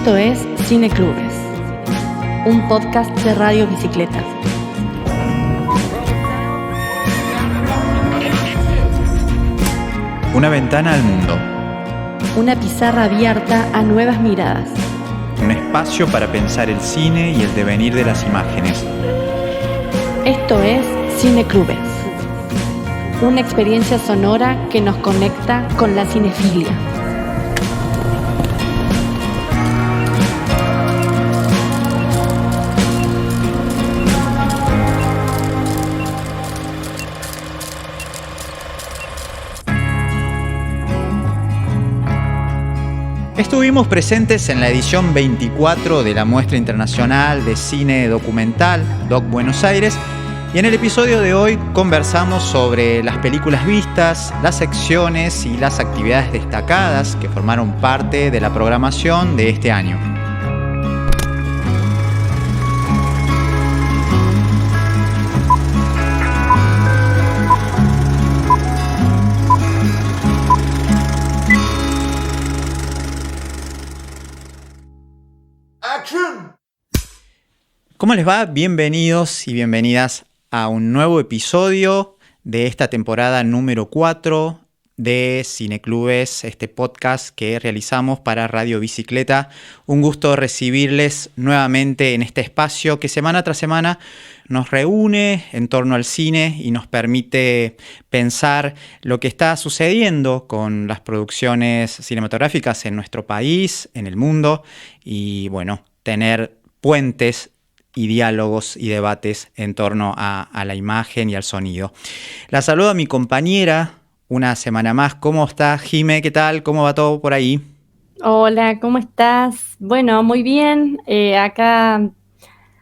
Esto es Cineclubes, un podcast de Radio Bicicleta. Una ventana al mundo. Una pizarra abierta a nuevas miradas. Un espacio para pensar el cine y el devenir de las imágenes. Esto es Cineclubes, una experiencia sonora que nos conecta con la cinefilia. Estuvimos presentes en la edición 24 de la Muestra Internacional de Cine Documental, DOC Buenos Aires, y en el episodio de hoy conversamos sobre las películas vistas, las secciones y las actividades destacadas que formaron parte de la programación de este año. ¿Cómo les va? Bienvenidos y bienvenidas a un nuevo episodio de esta temporada número 4 de Cineclubes, este podcast que realizamos para Radio Bicicleta. Un gusto recibirles nuevamente en este espacio que semana tras semana nos reúne en torno al cine y nos permite pensar lo que está sucediendo con las producciones cinematográficas en nuestro país, en el mundo, y bueno, tener puentes y diálogos y debates en torno a la imagen y al sonido. La saludo a mi compañera una semana más. ¿Cómo está, Jime? ¿Qué tal? ¿Cómo va todo por ahí? Hola, ¿cómo estás? Bueno, muy bien. Acá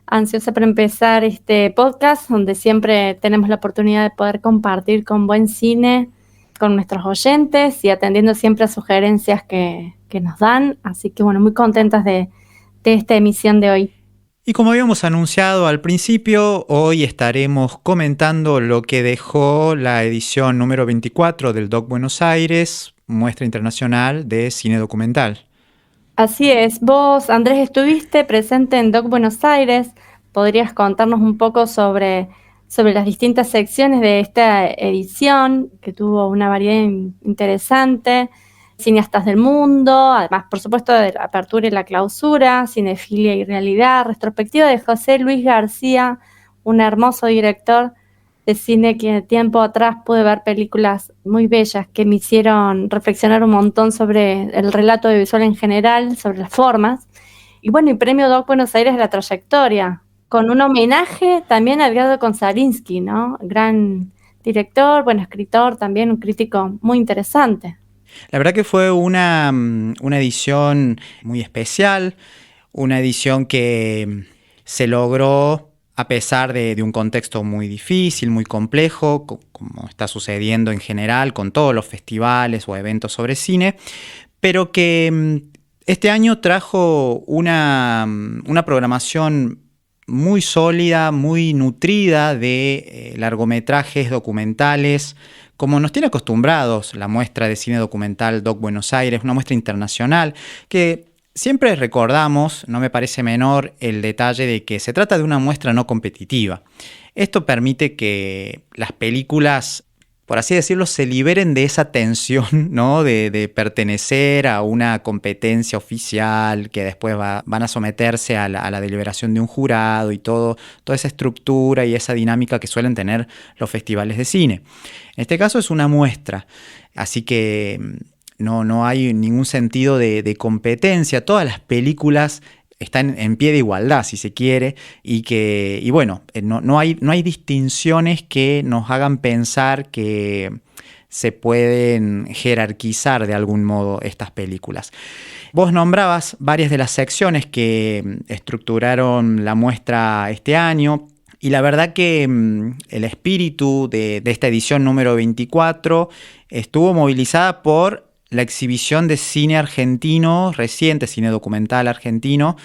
ansiosa por empezar este podcast, donde siempre tenemos la oportunidad de poder compartir con buen cine con nuestros oyentes y atendiendo siempre a sugerencias que nos dan. Así que bueno, muy contentas de esta emisión de hoy. Y como habíamos anunciado al principio, hoy estaremos comentando lo que dejó la edición número 24 del DOC Buenos Aires, Muestra Internacional de Cine Documental. Así es. Vos, Andrés, estuviste presente en DOC Buenos Aires. ¿Podrías contarnos un poco sobre las distintas secciones de esta edición, que tuvo una variedad interesante? Cineastas del mundo, además, por supuesto, de la apertura y la clausura, cinefilia y realidad, retrospectiva de José Luis García, un hermoso director de cine que tiempo atrás pude ver películas muy bellas que me hicieron reflexionar un montón sobre el relato audiovisual en general, sobre las formas. Y bueno, y premio DOC Buenos Aires de la trayectoria, con un homenaje también a Edgardo Končalinski, ¿no? Gran director, bueno, escritor también, un crítico muy interesante. La verdad que fue una edición muy especial, una edición que se logró a pesar de un contexto muy difícil, muy complejo, como está sucediendo en general con todos los festivales o eventos sobre cine, pero que este año trajo una programación muy sólida, muy nutrida de largometrajes documentales, como nos tiene acostumbrados la muestra de cine documental DOC Buenos Aires, una muestra internacional que siempre recordamos, no me parece menor el detalle de que se trata de una muestra no competitiva. Esto permite que las películas, por así decirlo, se liberen de esa tensión, ¿no? de pertenecer a una competencia oficial que después van a someterse a la deliberación de un jurado y toda esa estructura y esa dinámica que suelen tener los festivales de cine. En este caso es una muestra, así que no hay ningún sentido de competencia. Todas las películas están en pie de igualdad, si se quiere, y bueno, no hay distinciones que nos hagan pensar que se pueden jerarquizar de algún modo estas películas. Vos nombrabas varias de las secciones que estructuraron la muestra este año, y la verdad que el espíritu de esta edición número 24 estuvo movilizada por la exhibición de cine argentino reciente, cine documental argentino,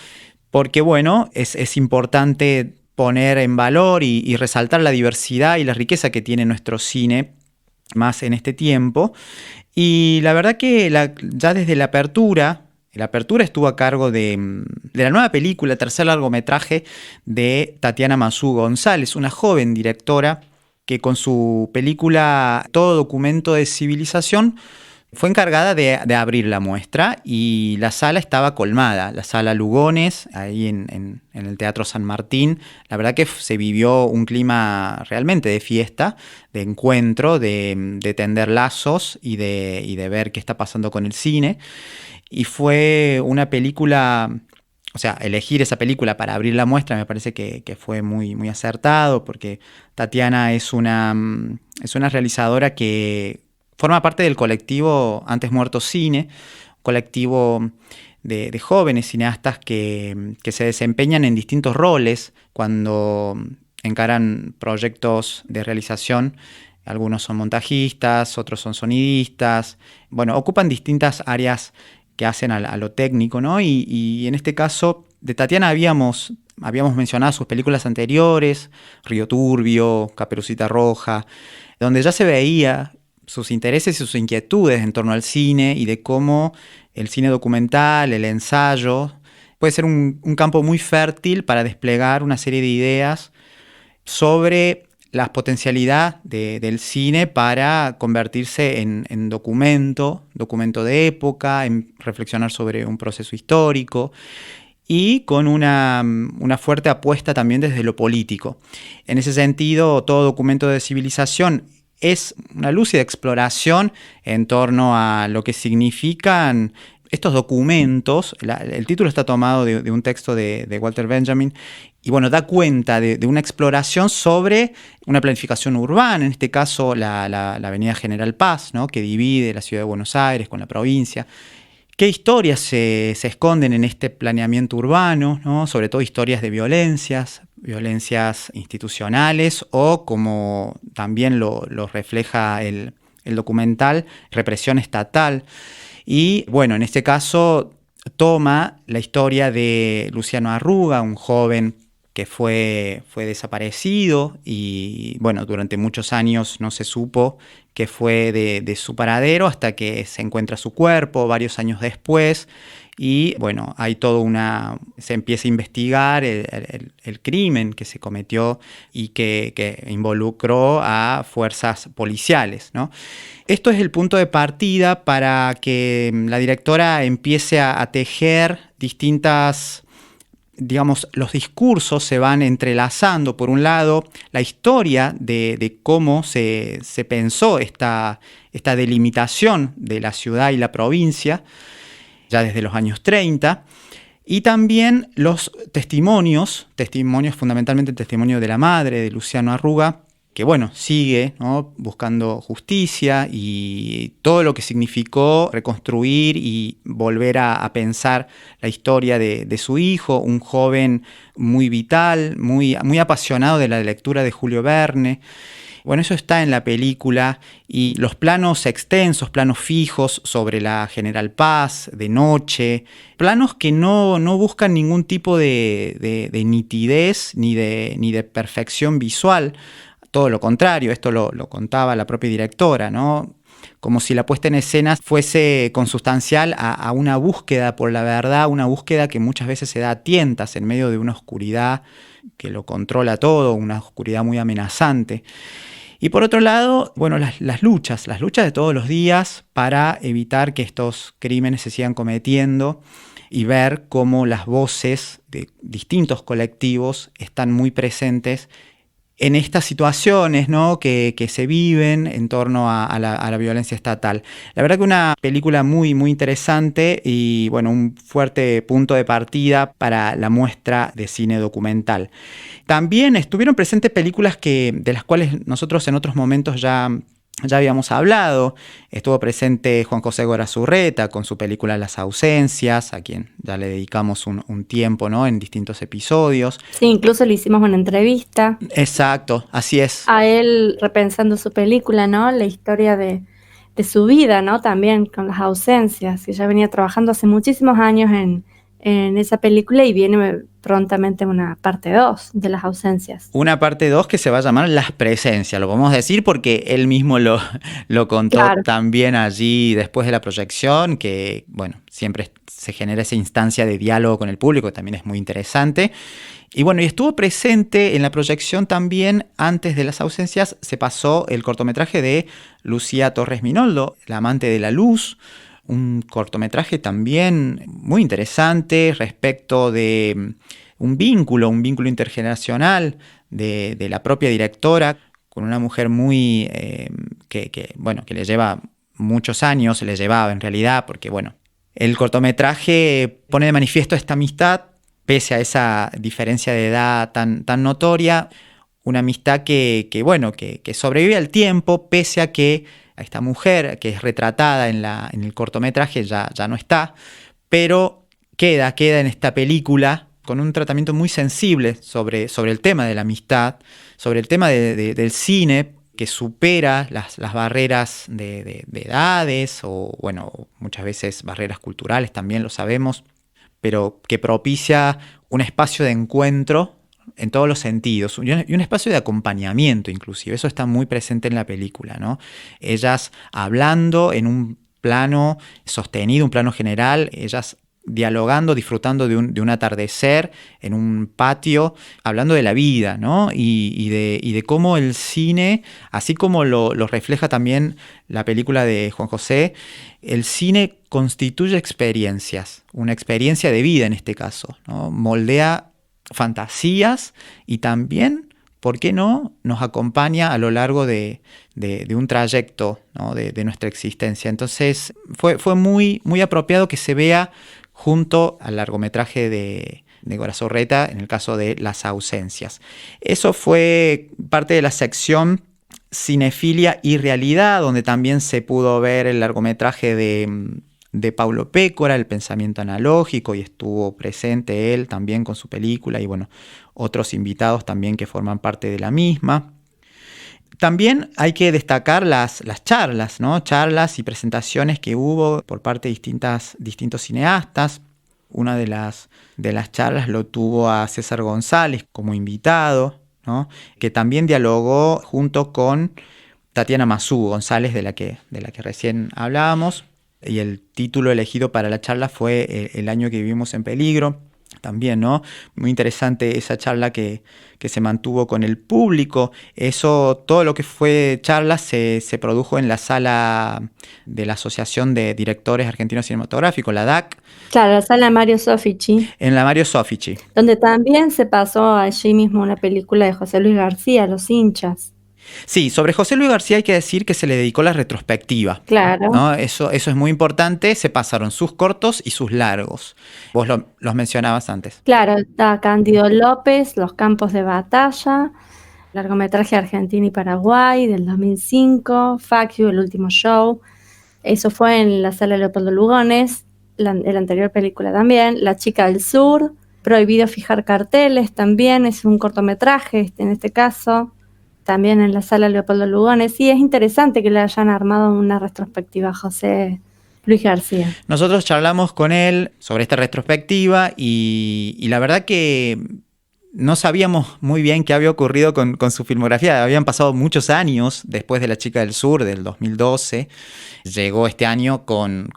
porque bueno, es importante poner en valor y resaltar la diversidad y la riqueza que tiene nuestro cine, más en este tiempo. Y la verdad que ya desde la apertura La apertura estuvo a cargo de la nueva película, tercer largometraje de Tatiana Massú González, una joven directora que con su película Todo documento de civilización fue encargada de abrir la muestra, y la sala estaba colmada, la sala Lugones, ahí en el Teatro San Martín. La verdad que se vivió un clima realmente de fiesta, de encuentro, de tender lazos y de ver qué está pasando con el cine. Y fue una película, o sea, elegir esa película para abrir la muestra me parece que fue muy, muy acertado, porque Tatiana es una realizadora que forma parte del colectivo Antes Muerto Cine, un colectivo de jóvenes cineastas que se desempeñan en distintos roles cuando encaran proyectos de realización. Algunos son montajistas, otros son sonidistas. Bueno, ocupan distintas áreas que hacen a lo técnico, ¿no? Y en este caso, de Tatiana habíamos mencionado sus películas anteriores, Río Turbio, Caperucita Roja, donde ya se veía sus intereses y sus inquietudes en torno al cine y de cómo el cine documental, el ensayo, puede ser un campo muy fértil para desplegar una serie de ideas sobre la potencialidad del cine para convertirse en documento de época, en reflexionar sobre un proceso histórico y con una fuerte apuesta también desde lo político. En ese sentido, Todo documento de civilización es una lúcida exploración en torno a lo que significan estos documentos. El título está tomado de un texto de Walter Benjamin y bueno, da cuenta de una exploración sobre una planificación urbana, en este caso la avenida General Paz, ¿no?, que divide la ciudad de Buenos Aires con la provincia. ¿Qué historias se esconden en este planeamiento urbano, ¿no? Sobre todo historias de violencias institucionales o, como también lo refleja el documental, represión estatal. Y bueno, en este caso toma la historia de Luciano Arruga, un joven que fue desaparecido y bueno, durante muchos años no se supo qué fue de su paradero hasta que se encuentra su cuerpo varios años después. Y bueno, hay se empieza a investigar el crimen que se cometió y que involucró a fuerzas policiales, ¿no? Esto es el punto de partida para que la directora empiece a tejer distintas, digamos, los discursos se van entrelazando. Por un lado, la historia de cómo se pensó esta delimitación de la ciudad y la provincia, ya desde los años 30, y también los testimonios, fundamentalmente el testimonio de la madre de Luciano Arruga, que bueno, sigue, ¿no?, buscando justicia y todo lo que significó reconstruir y volver a pensar la historia de su hijo, un joven muy vital, muy, muy apasionado de la lectura de Julio Verne. Bueno, eso está en la película, y los planos extensos, planos fijos sobre la General Paz, de noche, planos que no buscan ningún tipo de nitidez ni de perfección visual. Todo lo contrario, esto lo contaba la propia directora, ¿no? Como si la puesta en escena fuese consustancial a una búsqueda por la verdad, una búsqueda que muchas veces se da a tientas en medio de una oscuridad que lo controla todo, una oscuridad muy amenazante. Y por otro lado, bueno, las luchas de todos los días para evitar que estos crímenes se sigan cometiendo y ver cómo las voces de distintos colectivos están muy presentes en estas situaciones, ¿no?, que se viven en torno a la violencia estatal. La verdad que una película muy, muy interesante y bueno, un fuerte punto de partida para la muestra de cine documental. También estuvieron presentes películas de las cuales nosotros en otros momentos ya habíamos hablado. Estuvo presente Juan José Gorazurreta con su película Las ausencias, a quien ya le dedicamos un tiempo, ¿no?, en distintos episodios. Sí, incluso le hicimos una entrevista. Exacto, así es. A él repensando su película, ¿no? La historia de su vida, ¿no? También con las ausencias, que ya venía trabajando hace muchísimos años en esa película y viene prontamente una parte 2 de las ausencias. Una parte 2 que se va a llamar Las presencias, lo podemos decir porque él mismo lo contó, claro, también allí después de la proyección, que bueno, siempre se genera esa instancia de diálogo con el público, que también es muy interesante. Y bueno, y estuvo presente en la proyección también, antes de Las ausencias, se pasó el cortometraje de Lucía Torres Minoldo, La amante de la luz, un cortometraje también muy interesante respecto de un vínculo intergeneracional de la propia directora con una mujer muy que le lleva muchos años, se le llevaba en realidad, porque bueno, el cortometraje pone de manifiesto esta amistad, pese a esa diferencia de edad tan notoria, una amistad que sobrevive al tiempo, pese a que a esta mujer que es retratada en el cortometraje ya no está, pero queda en esta película con un tratamiento muy sensible sobre el tema de la amistad, sobre el tema del cine, que supera las barreras de edades o, bueno, muchas veces barreras culturales, también lo sabemos, pero que propicia un espacio de encuentro en todos los sentidos y un espacio de acompañamiento inclusive. Eso está muy presente en la película, ¿no? Ellas hablando en un plano sostenido, un plano general, ellas dialogando, disfrutando de un atardecer en un patio, hablando de la vida, ¿no? Y de cómo el cine, así como lo refleja también la película de Juan José, el cine constituye experiencias, una experiencia de vida en este caso, ¿no? Moldea fantasías y también, ¿por qué no?, nos acompaña a lo largo de un trayecto, ¿no?, de nuestra existencia. Entonces fue muy, muy apropiado que se vea junto al largometraje de Gorazurreta, en el caso de Las ausencias. Eso fue parte de la sección Cinefilia y Realidad, donde también se pudo ver el largometraje de Paulo Pécora, El pensamiento analógico, y estuvo presente él también con su película, y bueno, otros invitados también que forman parte de la misma. También hay que destacar las charlas, ¿no? Charlas y presentaciones que hubo por parte de distintos cineastas. Una de las charlas lo tuvo a César González como invitado, ¿no?, que también dialogó junto con Tatiana Massú González, de la que recién hablábamos. Y el título elegido para la charla fue El año que vivimos en peligro. También, ¿no? Muy interesante esa charla que se mantuvo con el público. Eso, todo lo que fue charla se produjo en la sala de la Asociación de Directores Argentinos Cinematográficos, la DAC. Claro, la sala Mario Soffici. En la Mario Soffici. Donde también se pasó allí mismo una película de José Luis García, Los hinchas. Sí, sobre José Luis García hay que decir que se le dedicó la retrospectiva. Claro. ¿No? Eso es muy importante. Se pasaron sus cortos y sus largos. Vos los mencionabas antes. Claro, está Cándido López, Los campos de batalla, largometraje Argentina y Paraguay del 2005, Fuck You, El último show. Eso fue en la sala Leopoldo Lugones, la anterior película también, La chica del sur, Prohibido fijar carteles también, es un cortometraje en este caso, también en la sala Leopoldo Lugones. Sí, es interesante que le hayan armado una retrospectiva a José Luis García. Nosotros charlamos con él sobre esta retrospectiva y la verdad que no sabíamos muy bien qué había ocurrido con su filmografía. Habían pasado muchos años después de La chica del sur, del 2012. Llegó este año con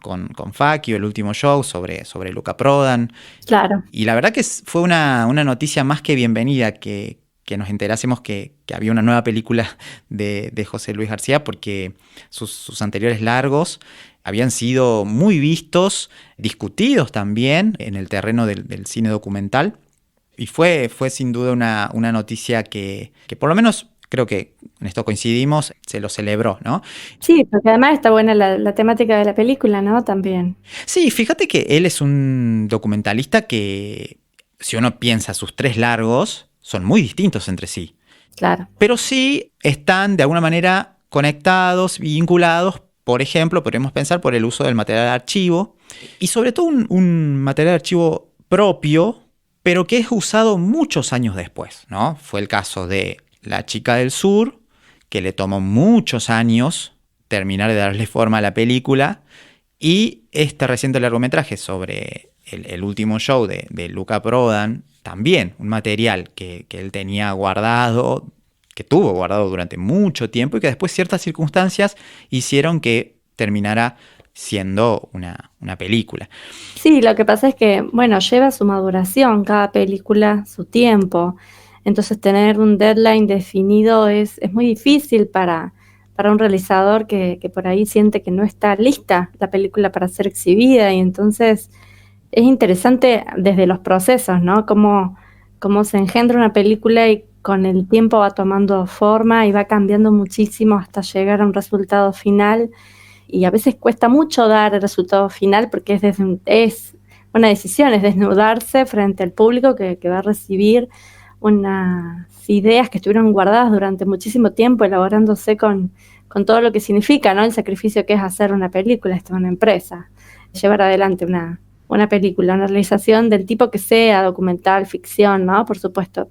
Fuck You, El último show, sobre Luca Prodan. Claro. Y la verdad que fue una noticia más que bienvenida que nos enterásemos que había una nueva película de José Luis García, porque sus anteriores largos habían sido muy vistos, discutidos también en el terreno del cine documental. Y fue sin duda una noticia que por lo menos creo que en esto coincidimos, se lo celebró, ¿no? Sí, porque además está buena la temática de la película, ¿no? También. Sí, fíjate que él es un documentalista que, si uno piensa sus 3 largos, son muy distintos entre sí. Claro. Pero sí están de alguna manera conectados, vinculados. Por ejemplo, podemos pensar por el uso del material de archivo y sobre todo un material de archivo propio, pero que es usado muchos años después, ¿no? Fue el caso de La chica del sur, que le tomó muchos años terminar de darle forma a la película, y este reciente largometraje sobre el último show de Luca Prodan, también un material que él tenía guardado, que tuvo guardado durante mucho tiempo y que después ciertas circunstancias hicieron que terminara siendo una película. Sí, lo que pasa es que, bueno, lleva su maduración, cada película, su tiempo. Entonces tener un deadline definido es muy difícil para un realizador que por ahí siente que no está lista la película para ser exhibida. Y entonces es interesante desde los procesos, ¿no? Cómo se engendra una película y con el tiempo va tomando forma y va cambiando muchísimo hasta llegar a un resultado final. Y a veces cuesta mucho dar el resultado final porque es una decisión, es desnudarse frente al público que va a recibir unas ideas que estuvieron guardadas durante muchísimo tiempo, elaborándose con todo lo que significa, ¿no? El sacrificio que es hacer una película, esto es una empresa, llevar adelante una película, una realización del tipo que sea, documental, ficción, ¿no? Por supuesto,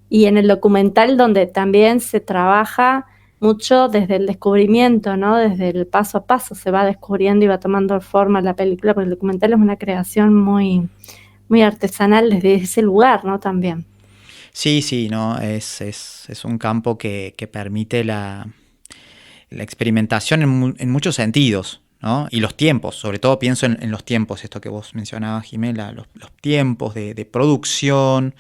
y en el documental donde también se trabaja mucho desde el descubrimiento, ¿no? Desde el paso a paso se va descubriendo y va tomando forma la película, porque el documental es una creación muy, muy artesanal desde ese lugar, ¿no? También. Sí, no, es un campo que permite la experimentación en muchos sentidos, ¿no? Y los tiempos, sobre todo pienso en los tiempos, esto que vos mencionabas, Jimena, los tiempos de producción,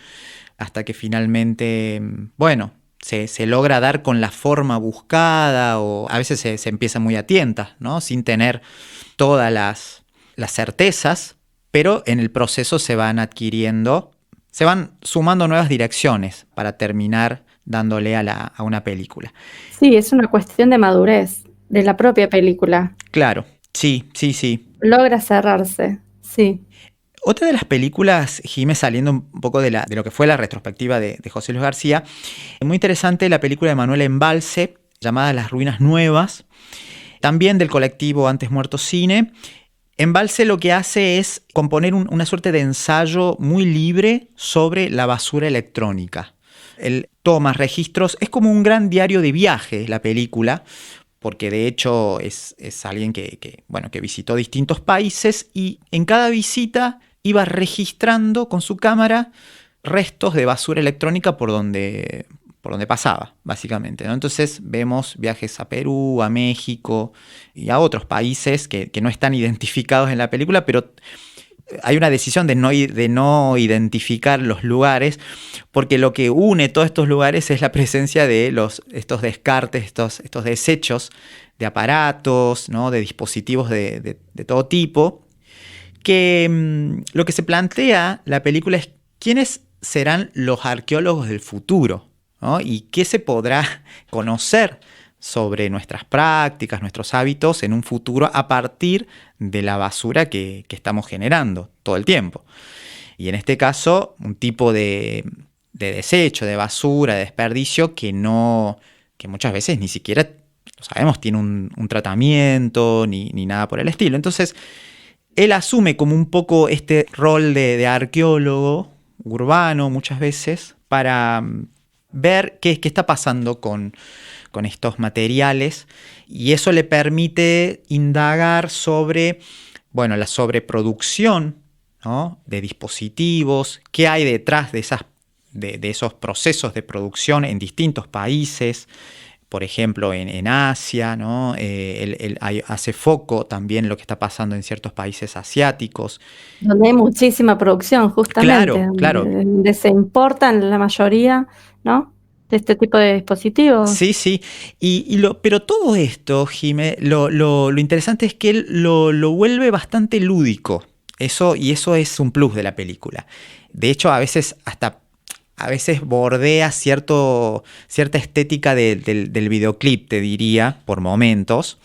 hasta que finalmente, bueno, se logra dar con la forma buscada, o a veces se empieza muy a tientas, ¿no? Sin tener todas las certezas, pero en el proceso se van sumando nuevas direcciones para terminar dándole a una película. Sí, es una cuestión de madurez de la propia película. Claro, sí. Logra cerrarse, sí. Otra de las películas, Jimé, saliendo un poco de lo que fue la retrospectiva de José Luis García, muy interesante la película de Manuel Embalse, llamada Las Ruinas Nuevas, también del colectivo Antes Muerto Cine. Embalse lo que hace es componer una suerte de ensayo muy libre sobre la basura electrónica. Él toma registros, es como un gran diario de viaje la película, porque de hecho es alguien que visitó distintos países y en cada visita iba registrando con su cámara restos de basura electrónica por donde pasaba, básicamente, ¿no? Entonces vemos viajes a Perú, a México y a otros países que no están identificados en la película, pero hay una decisión de no identificar los lugares, porque lo que une todos estos lugares es la presencia de estos descartes, estos desechos de aparatos, ¿no? De dispositivos de todo tipo, que lo que se plantea la película es quiénes serán los arqueólogos del futuro, ¿no? Y qué se podrá conocer sobre nuestras prácticas, nuestros hábitos en un futuro a partir de la basura que estamos generando todo el tiempo. Y en este caso, un tipo de desecho, de basura, de desperdicio que muchas veces ni siquiera, lo sabemos, tiene un tratamiento ni nada por el estilo. Entonces, él asume como un poco este rol de arqueólogo urbano muchas veces para ver qué está pasando con estos materiales, y eso le permite indagar sobre, la sobreproducción, ¿no? De dispositivos, qué hay detrás de esos procesos de producción en distintos países, por ejemplo en Asia, ¿no? Él hace foco también en lo que está pasando en ciertos países asiáticos. Donde hay muchísima producción, justamente, Claro. donde se importan la mayoría, ¿no? De este tipo de dispositivos. Sí. Pero todo esto, Jimé, lo interesante es que él lo vuelve bastante lúdico. Eso es un plus de la película. De hecho, a veces bordea cierta estética del videoclip, te diría, por momentos,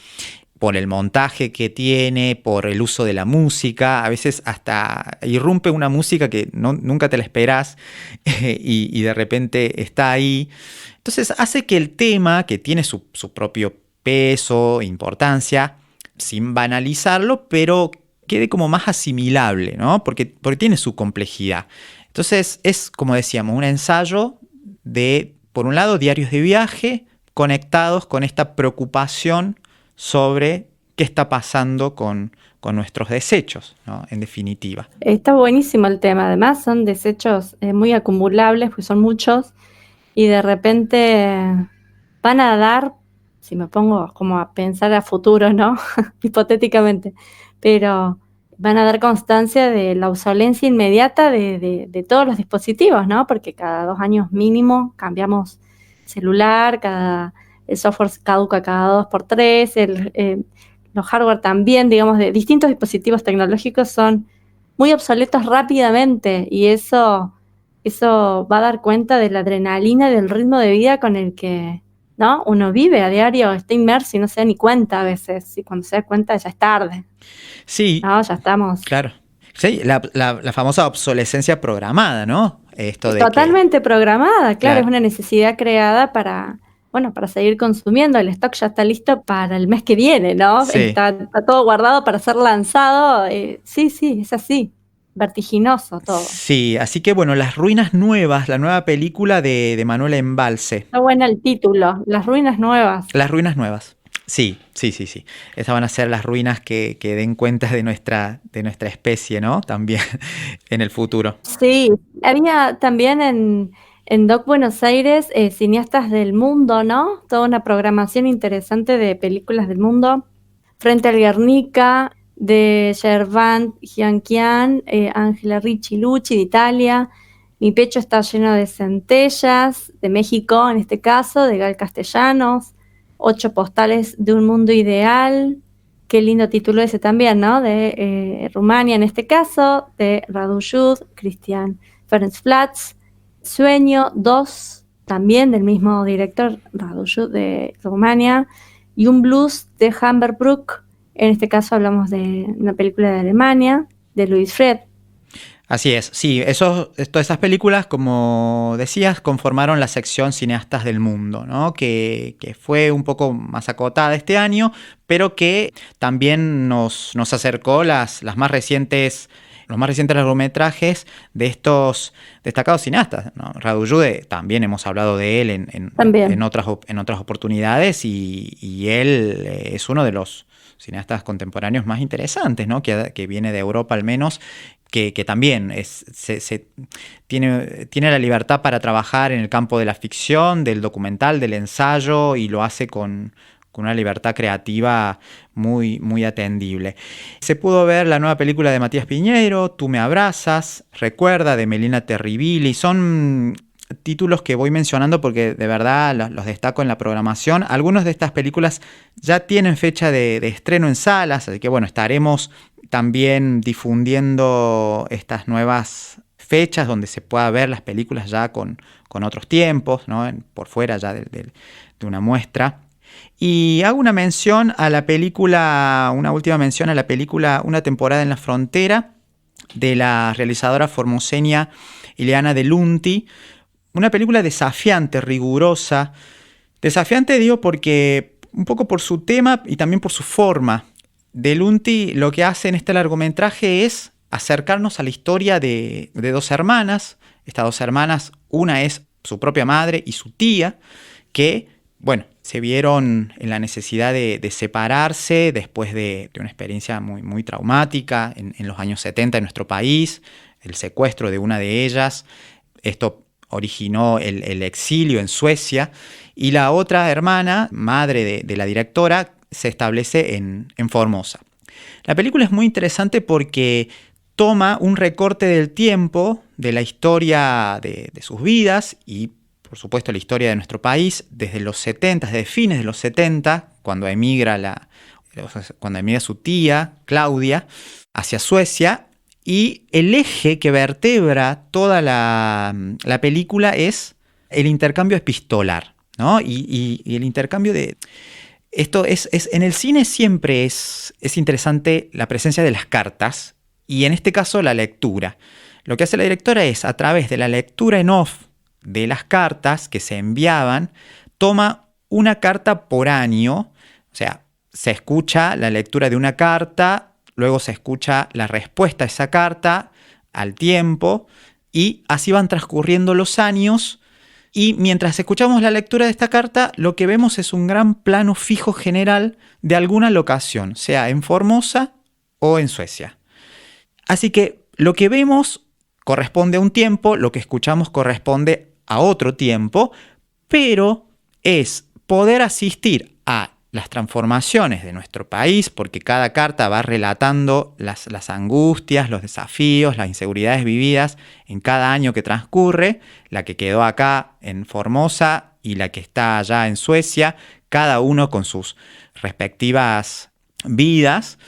por el montaje que tiene, por el uso de la música. A veces hasta irrumpe una música que nunca te la esperás y de repente está ahí. Entonces hace que el tema, que tiene su propio peso, importancia, sin banalizarlo, pero quede como más asimilable, ¿no? Porque tiene su complejidad. Entonces es, como decíamos, un ensayo de, por un lado, diarios de viaje conectados con esta preocupación sobre qué está pasando con nuestros desechos, ¿no? En definitiva. Está buenísimo el tema. Además, son desechos muy acumulables, pues son muchos, y de repente van a dar si me pongo como a pensar a futuro, ¿no? Hipotéticamente, pero van a dar constancia de la obsolencia inmediata de todos los dispositivos, ¿no? Porque cada 2 años mínimo cambiamos celular, el software caduca cada 2 por 3, los hardware también, digamos, de distintos dispositivos tecnológicos son muy obsoletos rápidamente, y eso va a dar cuenta de la adrenalina y del ritmo de vida con el que, ¿no?, uno vive a diario, está inmerso y no se da ni cuenta a veces, y cuando se da cuenta ya es tarde. Sí, No, ya estamos. claro. Sí, la famosa obsolescencia programada, ¿no? Esto de Totalmente programada, claro, es Claro. una necesidad creada para seguir consumiendo. El stock ya está listo para el mes que viene, ¿no? Sí. Está todo guardado para ser lanzado. Sí, es así. Vertiginoso todo. Sí, así que bueno, Las Ruinas Nuevas, la nueva película de Manuel Embalse. Está buena el título, Las Ruinas Nuevas. Las Ruinas Nuevas. Sí. Esas van a ser las ruinas que den cuenta de nuestra especie, ¿no? También en el futuro. Sí, había también en Doc Buenos Aires cineastas del mundo, ¿no? Toda una programación interesante de películas del mundo. Frente al Guernica, de Gervant Gianquian, Ángela Ricci-Lucci de Italia. Mi pecho está lleno de centellas, de México en este caso, de Gal Castellanos. 8 postales de un mundo ideal. Qué lindo título ese también, ¿no? De Rumania en este caso, de Radu Jud, Christian Ferencflatz. Sueño 2, también del mismo director, Radu Jud, de Rumania. Y un blues de Humber Brook. En este caso hablamos de una película de Alemania, de Louis Fred. Así es, sí, todas esas películas, como decías, conformaron la sección Cineastas del Mundo, ¿no? Que fue un poco más acotada este año, pero que también nos acercó los más recientes largometrajes de estos destacados cineastas, ¿no? Radu Jude, también hemos hablado de él en otras oportunidades, y él es uno de los cineastas contemporáneos más interesantes, ¿no? Que viene de Europa al menos, que también tiene la libertad para trabajar en el campo de la ficción, del documental, del ensayo, y lo hace con una libertad creativa muy, muy atendible. Se pudo ver la nueva película de Matías Piñeiro, Tú me abrazas, Recuerda, de Melina Terribili. Son títulos que voy mencionando porque de verdad los destaco en la programación. Algunas de estas películas ya tienen fecha de estreno en salas, así que bueno, estaremos también difundiendo estas nuevas fechas donde se pueda ver las películas ya con otros tiempos, ¿no? Por fuera ya de una muestra. Y hago una mención a la película, una última mención a la película Una temporada en la frontera, de la realizadora formoseña Ileana De Lunti. Una película desafiante, rigurosa. Desafiante digo porque un poco por su tema y también por su forma. De Lunti lo que hace en este largometraje es acercarnos a la historia de 2 hermanas. Estas 2 hermanas, una es su propia madre y su tía, que, bueno, se vieron en la necesidad de separarse después de una experiencia muy, muy traumática en los años 70 en nuestro país, el secuestro de una de ellas. Esto originó el exilio en Suecia, y la otra hermana, madre de la directora, se establece en Formosa. La película es muy interesante porque toma un recorte del tiempo de la historia de sus vidas y, por supuesto, la historia de nuestro país desde los 70, desde fines de los 70, cuando emigra su tía, Claudia, hacia Suecia. Y el eje que vertebra toda la película es el intercambio epistolar, ¿no? Y el intercambio de... Esto es en el cine siempre es interesante la presencia de las cartas, y en este caso la lectura. Lo que hace la directora es, a través de la lectura en off de las cartas que se enviaban, toma una carta por año, o sea, se escucha la lectura de una carta, luego se escucha la respuesta a esa carta al tiempo, y así van transcurriendo los años. Y mientras escuchamos la lectura de esta carta, lo que vemos es un gran plano fijo general de alguna locación, sea en Formosa o en Suecia. Así que lo que vemos corresponde a un tiempo, lo que escuchamos corresponde a otro tiempo, pero es poder asistir a las transformaciones de nuestro país, porque cada carta va relatando las angustias, los desafíos, las inseguridades vividas en cada año que transcurre, la que quedó acá en Formosa y la que está allá en Suecia, cada uno con sus respectivas vidas.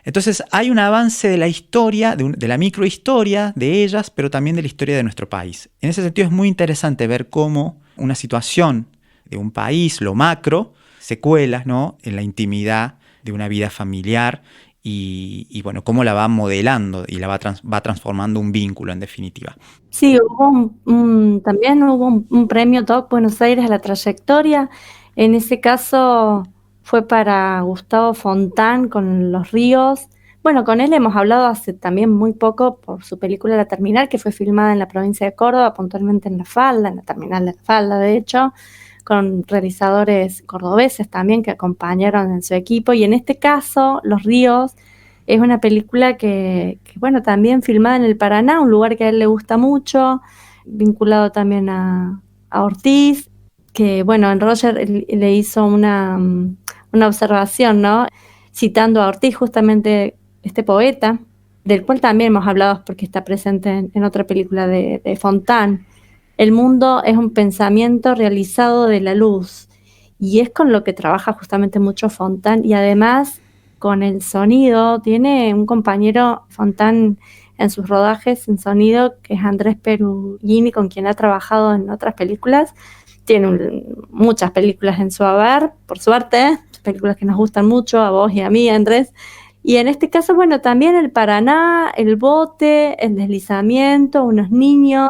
Entonces hay un avance de la historia, de la microhistoria de ellas, pero también de la historia de nuestro país. En ese sentido es muy interesante ver cómo una situación de un país, lo macro, se cuela, ¿no?, en la intimidad de una vida familiar y bueno, cómo la va modelando y la va transformando un vínculo, en definitiva. Sí, también hubo un premio Doc Buenos Aires a la trayectoria. En ese caso fue para Gustavo Fontán con Los Ríos. Bueno, con él hemos hablado hace también muy poco por su película La Terminal, que fue filmada en la provincia de Córdoba, puntualmente en La Falda, en la terminal de La Falda, de hecho, con realizadores cordobeses también que acompañaron en su equipo. Y en este caso, Los Ríos es una película que bueno, también filmada en el Paraná, un lugar que a él le gusta mucho, vinculado también a Ortiz, que bueno, en Roger le hizo una observación, ¿no?, citando a Ortiz, justamente este poeta, del cual también hemos hablado porque está presente en otra película de Fontán. El mundo es un pensamiento realizado de la luz, y es con lo que trabaja justamente mucho Fontán, y además con el sonido. Tiene un compañero Fontán en sus rodajes en sonido, que es Andrés Perugini, con quien ha trabajado en otras películas. Tiene muchas películas en su haber, por suerte, películas que nos gustan mucho, a vos y a mí, Andrés. Y en este caso, bueno, también el Paraná, el bote, el deslizamiento, unos niños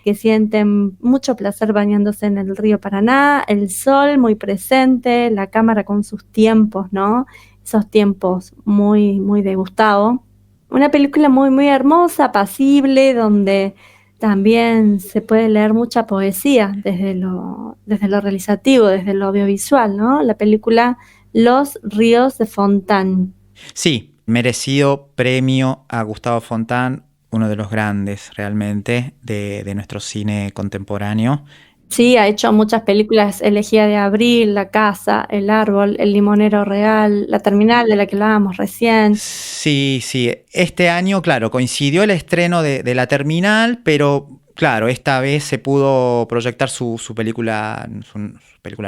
que sienten mucho placer bañándose en el río Paraná, el sol muy presente, la cámara con sus tiempos, ¿no? Esos tiempos muy, muy de Gustavo. Una película muy, muy hermosa, apacible, donde también se puede leer mucha poesía desde lo realizativo, desde lo audiovisual, ¿no? La película Los Ríos de Fontán. Sí, merecido premio a Gustavo Fontán, uno de los grandes realmente de nuestro cine contemporáneo. Sí, ha hecho muchas películas: Elegía de Abril, La Casa, El Árbol, El Limonero Real, La Terminal, de la que hablábamos recién. Sí. Este año, claro, coincidió el estreno de La Terminal, pero claro, esta vez se pudo proyectar su película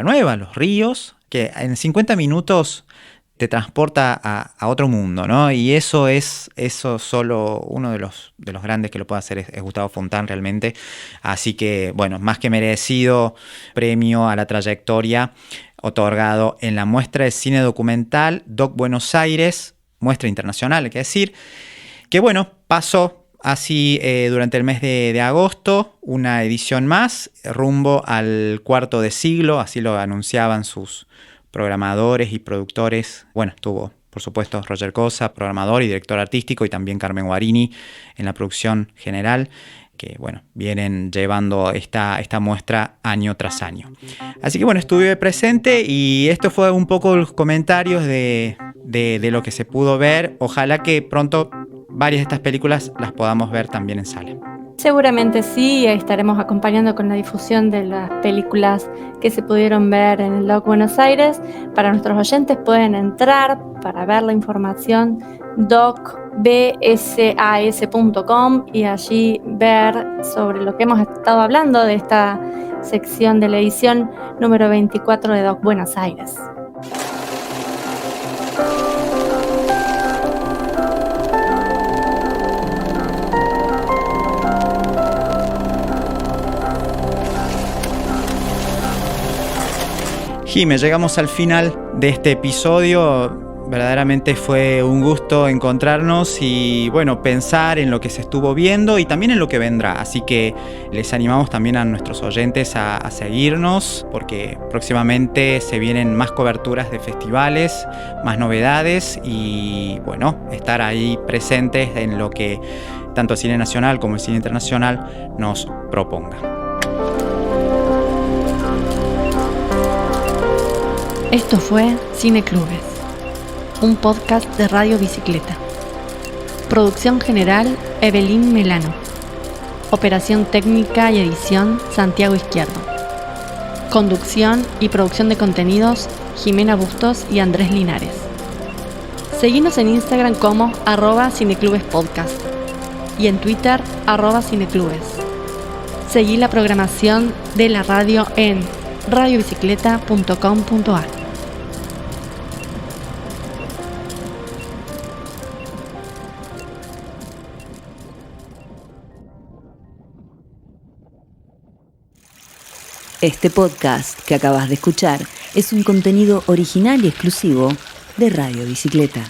nueva, Los Ríos, que en 50 minutos te transporta a otro mundo, ¿no? Y eso solo uno de los grandes que lo puede hacer es Gustavo Fontán realmente. Así que, bueno, más que merecido premio a la trayectoria otorgado en la muestra de cine documental Doc Buenos Aires, muestra internacional, hay que decir, que bueno, pasó así durante el mes de agosto, una edición más, rumbo al cuarto de siglo, así lo anunciaban sus programadores y productores. Bueno, estuvo, por supuesto, Roger Cosa, programador y director artístico, y también Carmen Guarini en la producción general, que bueno, vienen llevando esta muestra año tras año. Así que bueno, estuve presente y esto fue un poco los comentarios de lo que se pudo ver. Ojalá que pronto varias de estas películas las podamos ver también en sala. Seguramente sí, estaremos acompañando con la difusión de las películas que se pudieron ver en el Doc Buenos Aires. Para nuestros oyentes pueden entrar para ver la información docbsas.com y allí ver sobre lo que hemos estado hablando de esta sección de la edición número 24 de Doc Buenos Aires. Jime, llegamos al final de este episodio. Verdaderamente fue un gusto encontrarnos y bueno, pensar en lo que se estuvo viendo y también en lo que vendrá. Así que les animamos también a nuestros oyentes a seguirnos, porque próximamente se vienen más coberturas de festivales, más novedades y bueno, estar ahí presentes en lo que tanto el cine nacional como el cine internacional nos proponga. Esto fue Cine Clubes, un podcast de Radio Bicicleta. Producción general, Evelyn Melano. Operación técnica y edición, Santiago Izquierdo. Conducción y producción de contenidos, Jimena Bustos y Andrés Linares. Seguinos en Instagram como @cineclubespodcast y en Twitter @cineclubes. Seguí la programación de la radio en radiobicicleta.com.ar. Este podcast que acabas de escuchar es un contenido original y exclusivo de Radio Bicicleta.